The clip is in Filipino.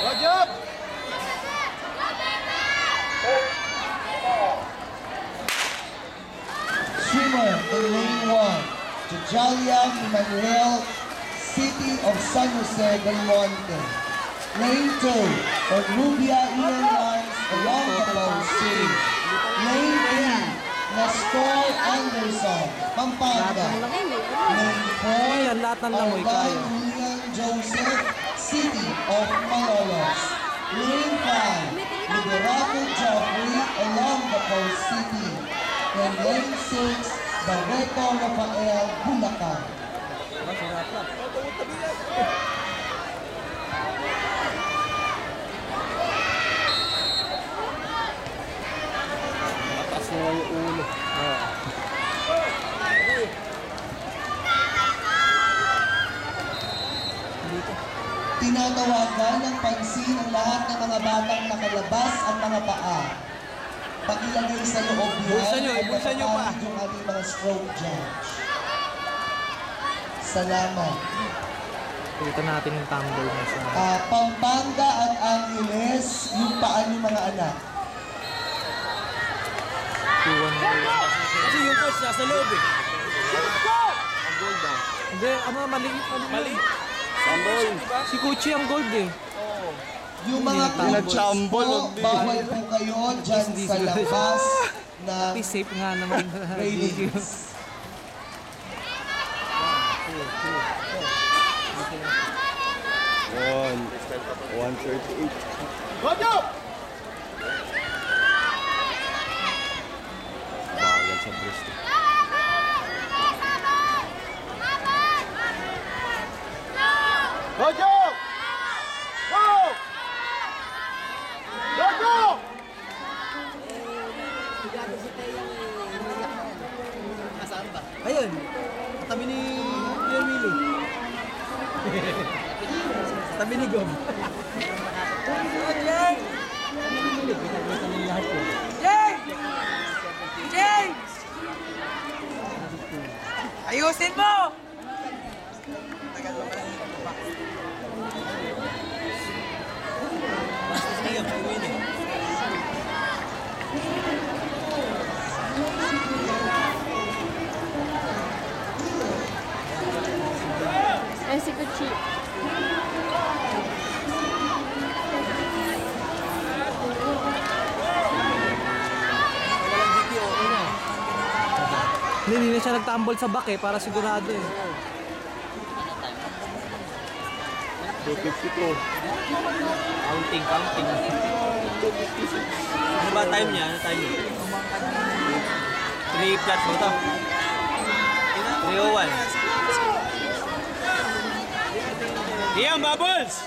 Good job! Swimmer in lane 1, Jajalia Emmanuel, City of San Jose del Monte. Lane 2, Rubia Ian Lines, along the post. Lane 3, Nestor Anderson, Pampanga. Lane 4, Ardan Julian Joseph, City of Malolos. Lane 5, Liberato Joffrey, along the post. City. And lane 6, Barreto Rafael, Bulacan. Matas na yung ulo. Tinatawagan ng pansin ang lahat ng mga batang nakalabas ang mga paa. Pakilagay sa loob yan Ibulsa nyo pa. yung ating mga stroke judge. Salamat. Kita natin yung tumble na sa... Pampanga at Angeles, yung paan ng mga anak. Kasi yung coach nasa loob eh. Ang gold daw. Hindi, mali. Mali? Sambol. Si Kuchi ang gold eh. Yung mga coaches po, bawal po kayo dyan sa labas na Please safe nga naman. ratings. One. 138. Good job! Bawal sa breast. Good job! Go! Go, go! Ayun, tabi ni Pierre Willie. Tabi ni Gob. James! James! Ayusin mo! Si Kuchi. Hindi na siya nagtambol sa back eh, para sigurado eh. 252. Counting. Ano ba time niya? Ano time niya? 3 flat mo to. 301. Iyan, Bubbles!